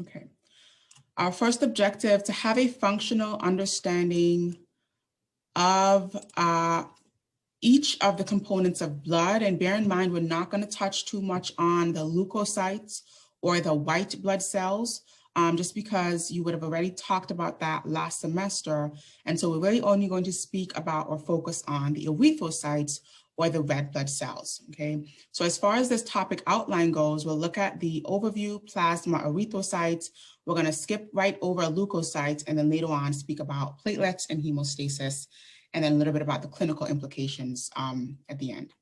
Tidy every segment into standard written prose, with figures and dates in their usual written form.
Okay. Our first objective, to have a functional understanding of each of the components of blood. And bear in mind, we're not going to touch too much on the leukocytes or the white blood cells, just because you would have already talked about that last semester. And so we're really only going to speak about or focus on the erythrocytes or the red blood cells, okay? So as far as this topic outline goes, we'll look at the overview, plasma, erythrocytes. We're going to skip right over leukocytes and then later on speak about platelets and hemostasis, and then a little bit about the clinical implications at the end.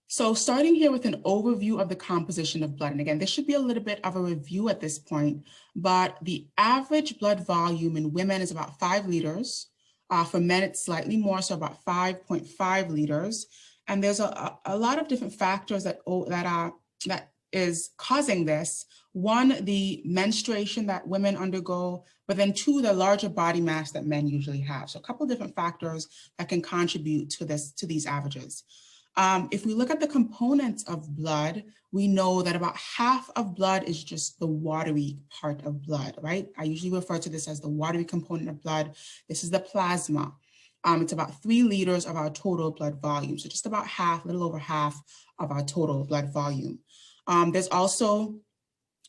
So starting here with an overview of the composition of blood. And again, this should be a little bit of a review at this point, but the average blood volume in women is about 5 liters. For men, it's slightly more, so about 5.5 liters. And there's a lot of different factors that is causing this. One, the menstruation that women undergo, but then two, the larger body mass that men usually have. So a couple of different factors that can contribute to these averages. If we look at the components of blood, we know that about half of blood is just the watery part of blood, right? I usually refer to this as the watery component of blood. This is the plasma. It's about 3 liters of our total blood volume. So just about half, a little over half of our total blood volume. There's also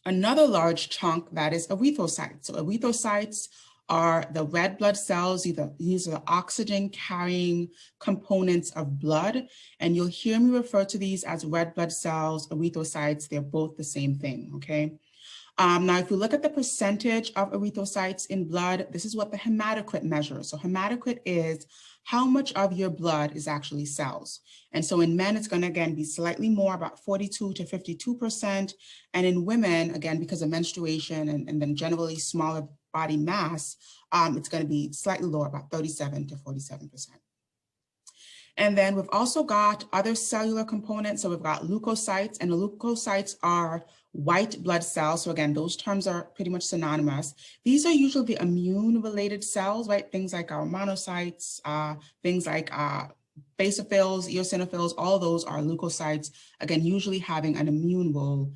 another large chunk that is erythrocytes. So erythrocytes are the red blood cells. These are the oxygen carrying components of blood. And you'll hear me refer to these as red blood cells, erythrocytes. They're both the same thing, okay? Now, if you look at the percentage of erythrocytes in blood, this is what the hematocrit measures. So hematocrit is how much of your blood is actually cells. And so in men, it's going to, again, be slightly more, about 42 to 52%. And in women, again, because of menstruation and then generally smaller body mass, it's going to be slightly lower, about 37 to 47%. And then we've also got other cellular components. So we've got leukocytes, and the leukocytes are white blood cells. So again, those terms are pretty much synonymous. These are usually the immune-related cells, right? Things like our monocytes, things like basophils, eosinophils, all of those are leukocytes, again, usually having an immune role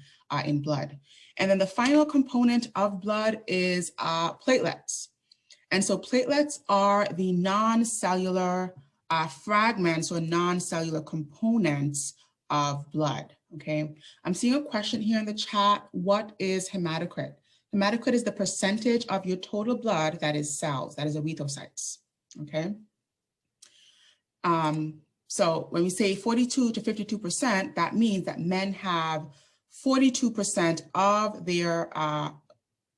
in blood. And then the final component of blood is platelets. And so platelets are the non-cellular fragments or non-cellular components of blood, okay? I'm seeing a question here in the chat. What is hematocrit? Hematocrit is the percentage of your total blood that is cells, that is erythrocytes, okay? So when we say 42 to 52%, that means that men have 42% of their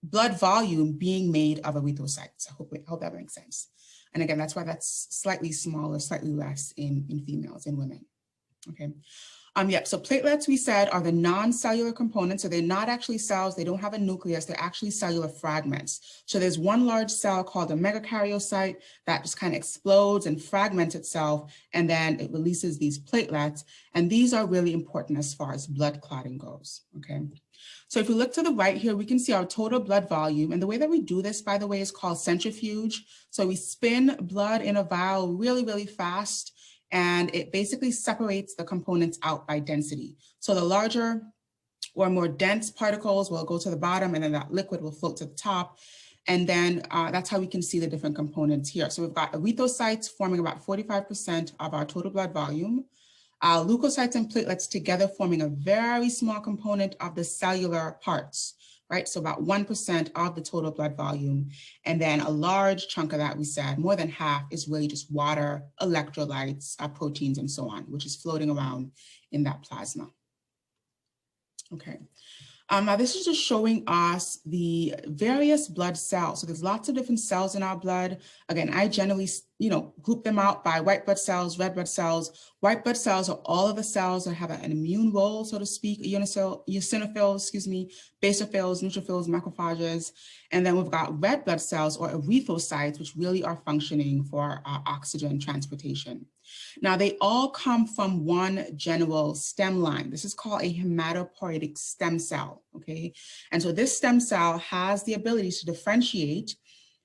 blood volume being made of erythrocytes. I hope that makes sense. And again, that's why that's slightly smaller, slightly less in females, in women, okay? So platelets, we said, are the non-cellular components. So they're not actually cells. They don't have a nucleus. They're actually cellular fragments. So there's one large cell called a megakaryocyte that just kind of explodes and fragments itself, and then it releases these platelets. And these are really important as far as blood clotting goes, okay? So if we look to the right here, we can see our total blood volume. And the way that we do this, by the way, is called centrifuge. So we spin blood in a vial really, really fast, and it basically separates the components out by density. So the larger or more dense particles will go to the bottom, and then that liquid will float to the top. And then that's how we can see the different components here. So we've got erythrocytes forming about 45% of our total blood volume. Leukocytes and platelets together forming a very small component of the cellular parts, right? So about 1% of the total blood volume. And then a large chunk of that, we said, more than half, is really just water, electrolytes, proteins, and so on, which is floating around in that plasma. Okay. Now this is just showing us the various blood cells. So there's lots of different cells in our blood. Again, I generally, group them out by white blood cells, red blood cells. White blood cells are all of the cells that have an immune role, so to speak, eosinophils, basophils, neutrophils, macrophages. And then we've got red blood cells or erythrocytes, which really are functioning for oxygen transportation. Now, they all come from one general stem line. This is called a hematopoietic stem cell, okay? And so this stem cell has the ability to differentiate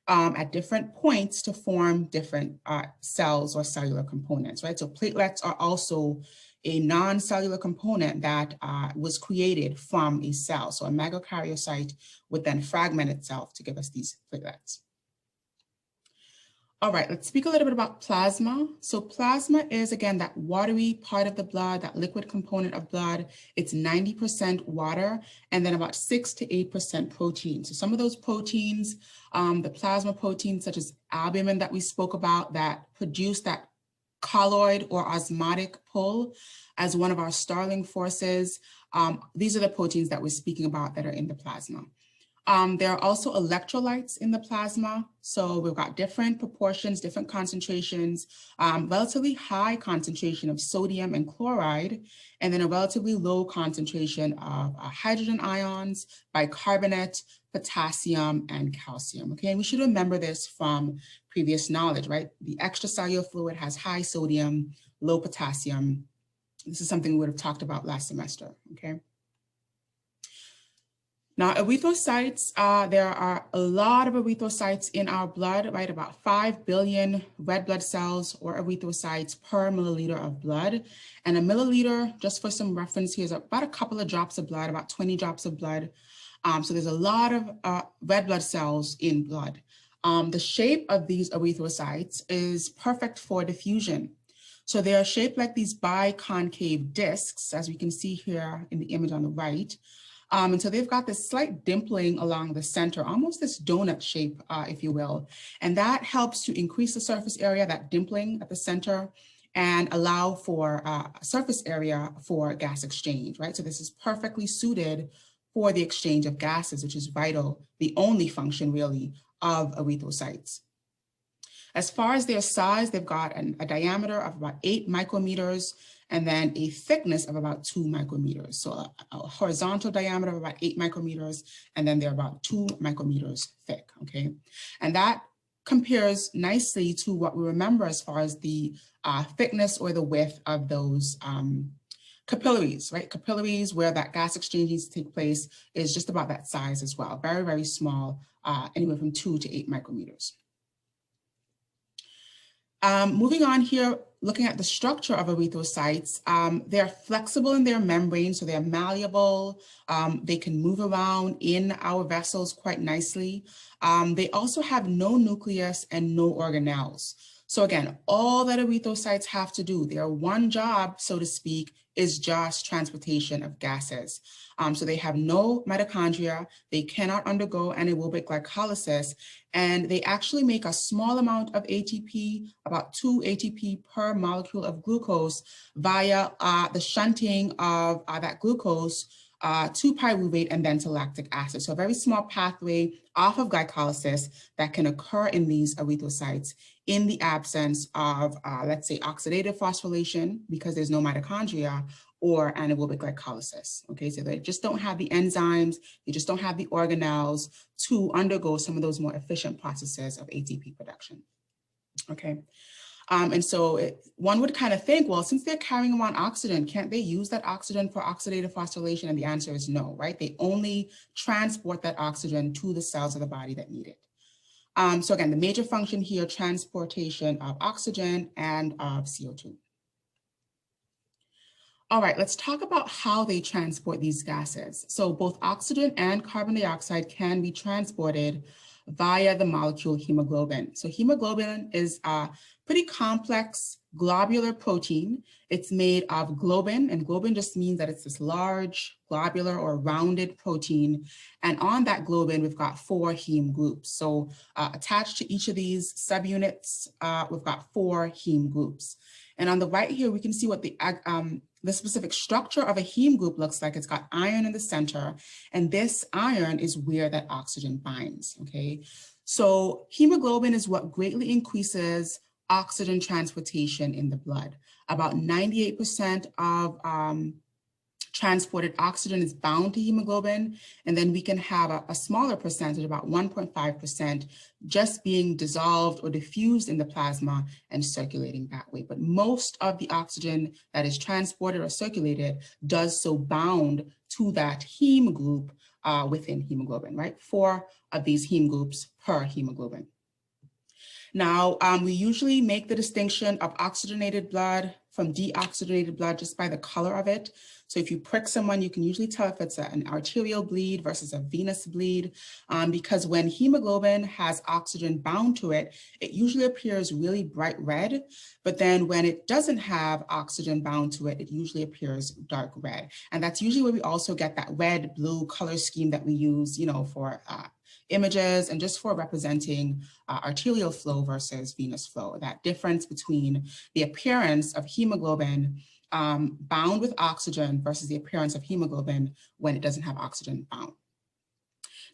at different points to form different cells or cellular components, right? So platelets are also a non-cellular component that was created from a cell. So a megakaryocyte would then fragment itself to give us these platelets. All right, let's speak a little bit about plasma. So plasma is, again, that watery part of the blood, that liquid component of blood. It's 90% water and then about 6 to 8% protein. So some of those proteins, the plasma proteins such as albumin that we spoke about that produce that colloid or osmotic pull as one of our Starling forces. These are the proteins that we're speaking about that are in the plasma. There are also electrolytes in the plasma. So we've got different proportions, different concentrations, relatively high concentration of sodium and chloride, and then a relatively low concentration of hydrogen ions, bicarbonate, potassium, and calcium. Okay, and we should remember this from previous knowledge, right? The extracellular fluid has high sodium, low potassium. This is something we would have talked about last semester, okay? Now, erythrocytes, there are a lot of erythrocytes in our blood, right? About 5 billion red blood cells or erythrocytes per milliliter of blood. And a milliliter, just for some reference here, is about a couple of drops of blood, about 20 drops of blood. So there's a lot of red blood cells in blood. The shape of these erythrocytes is perfect for diffusion. So they are shaped like these biconcave discs, as we can see here in the image on the right. And so they've got this slight dimpling along the center, almost this donut shape, if you will. And that helps to increase the surface area, that dimpling at the center, and allow for a surface area for gas exchange, right? So this is perfectly suited for the exchange of gases, which is vital, the only function really of erythrocytes. As far as their size, they've got a diameter of about 8 micrometers and then a thickness of about 2 micrometers. So a horizontal diameter of about 8 micrometers, and then they're about 2 micrometers thick, okay? And that compares nicely to what we remember as far as the thickness or the width of those capillaries, right? Capillaries where that gas exchange needs to take place is just about that size as well. Very, very small, anywhere from 2 to 8 micrometers. Moving on here, looking at the structure of erythrocytes, they're flexible in their membrane, so they're malleable. They can move around in our vessels quite nicely. They also have no nucleus and no organelles. So again, all that erythrocytes have to do, their one job, so to speak, is just transportation of gases. So they have no mitochondria, they cannot undergo anaerobic glycolysis, and they actually make a small amount of ATP, about 2 ATP per molecule of glucose via the shunting of that glucose to pyruvate and then to lactic acid. So a very small pathway off of glycolysis that can occur in these erythrocytes in the absence of, let's say, oxidative phosphorylation because there's no mitochondria, or anaerobic glycolysis, okay? So they just don't have the enzymes, they just don't have the organelles to undergo some of those more efficient processes of ATP production, okay? And so one would kind of think, well, since they're carrying around oxygen, can't they use that oxygen for oxidative phosphorylation? And the answer is no, right? They only transport that oxygen to the cells of the body that need it. So again, the major function here, transportation of oxygen and of CO2. All right, let's talk about how they transport these gases. So both oxygen and carbon dioxide can be transported via the molecule hemoglobin. So hemoglobin is a pretty complex globular protein. It's made of globin, and globin just means that it's this large globular or rounded protein. And on that globin, we've got 4 heme groups. So attached to each of these subunits, we've got 4 heme groups. And on the right here, we can see what the specific structure of a heme group looks like. It's got iron in the center, and this iron is where that oxygen binds, okay? So hemoglobin is what greatly increases oxygen transportation in the blood. About 98% of transported oxygen is bound to hemoglobin, and then we can have a smaller percentage, about 1.5%, just being dissolved or diffused in the plasma and circulating that way. But most of the oxygen that is transported or circulated does so bound to that heme group within hemoglobin, right? 4 of these heme groups per hemoglobin. Now, we usually make the distinction of oxygenated blood from deoxygenated blood just by the color of it. So if you prick someone, you can usually tell if it's an arterial bleed versus a venous bleed, because when hemoglobin has oxygen bound to it, it usually appears really bright red, but then when it doesn't have oxygen bound to it, it usually appears dark red. And that's usually where we also get that red, blue color scheme that we use, for images and just for representing arterial flow versus venous flow, that difference between the appearance of hemoglobin bound with oxygen versus the appearance of hemoglobin when it doesn't have oxygen bound.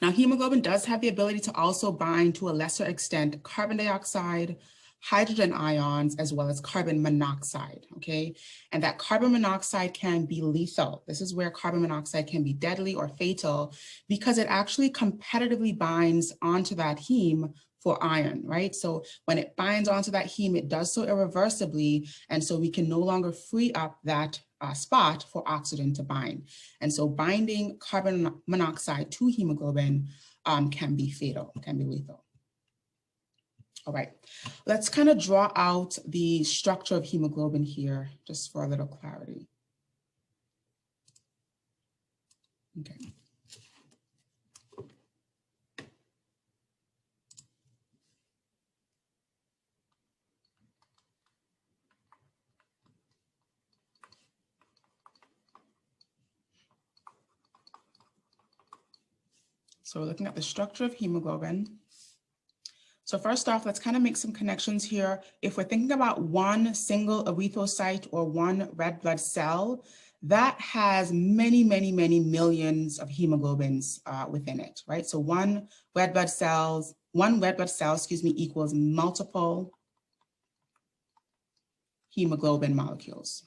Now, hemoglobin does have the ability to also bind to a lesser extent carbon dioxide, hydrogen ions, as well as carbon monoxide, okay? And that carbon monoxide can be lethal. This is where carbon monoxide can be deadly or fatal because it actually competitively binds onto that heme for iron, right? So when it binds onto that heme, it does so irreversibly, and so we can no longer free up that spot for oxygen to bind. And so binding carbon monoxide to hemoglobin can be fatal, can be lethal. All right, let's kind of draw out the structure of hemoglobin here, just for a little clarity. Okay. So we're looking at the structure of hemoglobin. So first off, let's kind of make some connections here. If we're thinking about one single erythrocyte or one red blood cell, that has many, many, many millions of hemoglobins within it, right? So one red blood cell, equals multiple hemoglobin molecules.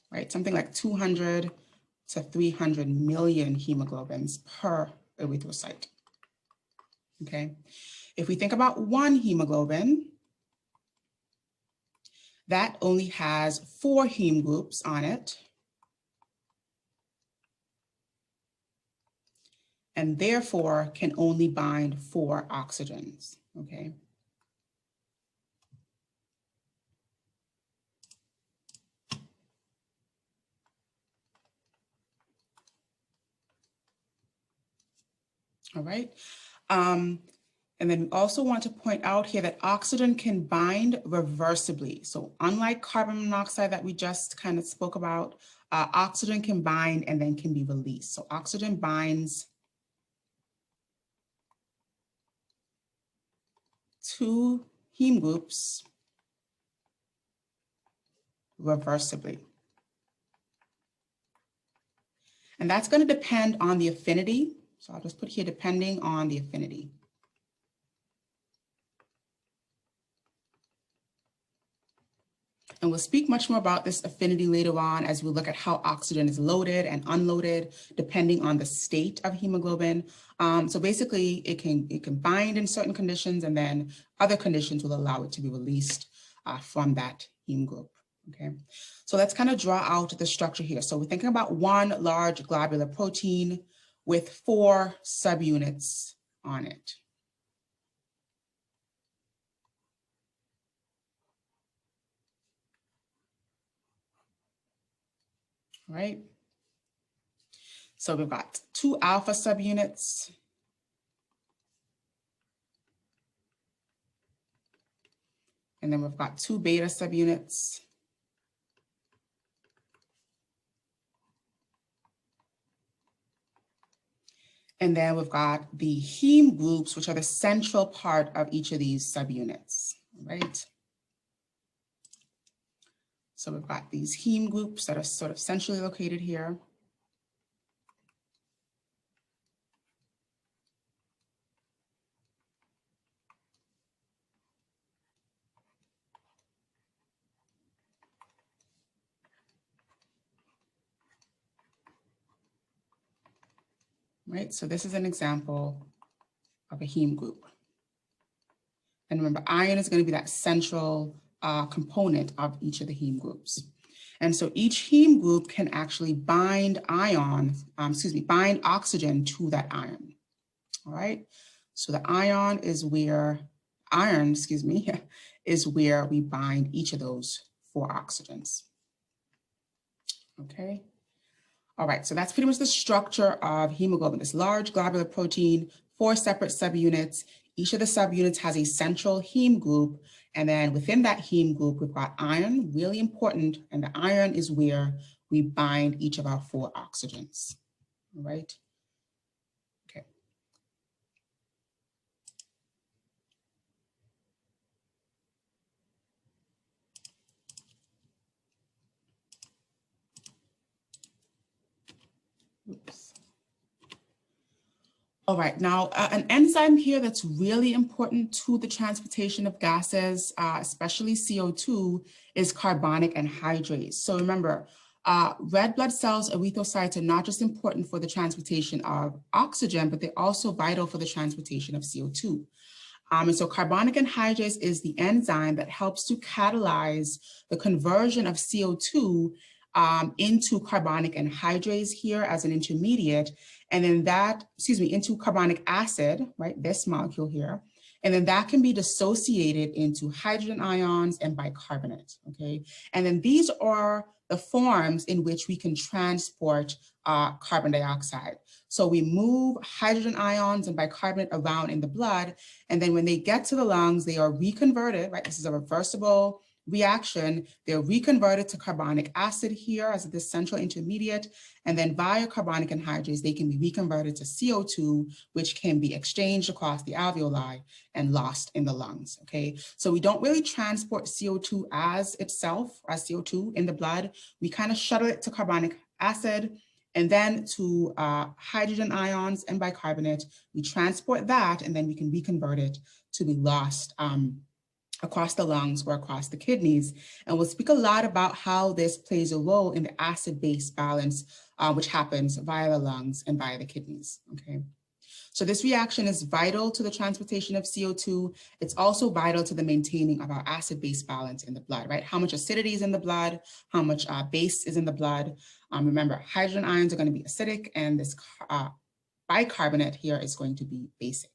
Right, something like 200 to 300 million hemoglobins per erythrocyte. Okay, if we think about one hemoglobin, that only has 4 heme groups on it, and therefore can only bind 4 oxygens. Okay. All right. And then we also want to point out here that oxygen can bind reversibly. So unlike carbon monoxide that we just kind of spoke about, oxygen can bind and then can be released. So oxygen binds to heme groups reversibly. And that's going to depend on the affinity. So I'll just put here depending on the affinity. And we'll speak much more about this affinity later on as we look at how oxygen is loaded and unloaded, depending on the state of hemoglobin. So basically, it can bind in certain conditions, and then other conditions will allow it to be released from that heme group. Okay, so let's kind of draw out the structure here. So we're thinking about one large globular protein with 4 subunits on it. Right? So we've got 2 alpha subunits, and then we've got 2 beta subunits, and then we've got the heme groups, which are the central part of each of these subunits, right? So we've got these heme groups that are sort of centrally located here. Right, so this is an example of a heme group. And remember, iron is going to be that central component of each of the heme groups. And so each heme group can actually bind bind oxygen to that ion. All right, so the ion is where iron, excuse me, is where we bind each of those 4 oxygens. Okay. All right, so that's pretty much the structure of hemoglobin, this large globular protein, 4 separate subunits. Each of the subunits has a central heme group, and then within that heme group, we've got iron, really important, and the iron is where we bind each of our 4 oxygens, all right? Okay. Oops. All right, now an enzyme here that's really important to the transportation of gases, especially CO2, is carbonic anhydrase. So remember, red blood cells, erythrocytes, are not just important for the transportation of oxygen, but they're also vital for the transportation of CO2. And so carbonic anhydrase is the enzyme that helps to catalyze the conversion of CO2 into carbonic anhydrase here as an intermediate, and then that, into carbonic acid, right, this molecule here, and then that can be dissociated into hydrogen ions and bicarbonate, okay? And then these are the forms in which we can transport carbon dioxide. So we move hydrogen ions and bicarbonate around in the blood, and then when they get to the lungs, they are reconverted, right? This is a reversible reaction. They're reconverted to carbonic acid here as this central intermediate, and then via carbonic anhydrase, they can be reconverted to CO2, which can be exchanged across the alveoli and lost in the lungs, okay? So we don't really transport CO2 as itself, as CO2 in the blood. We kind of shuttle it to carbonic acid, and then to hydrogen ions and bicarbonate. We transport that, and then we can reconvert it to be lost across the lungs or across the kidneys. And we'll speak a lot about how this plays a role in the acid-base balance, which happens via the lungs and via the kidneys, okay? So this reaction is vital to the transportation of CO2. It's also vital to the maintaining of our acid-base balance in the blood, right? How much acidity is in the blood, how much base is in the blood. Remember, hydrogen ions are going to be acidic, and this bicarbonate here is going to be basic.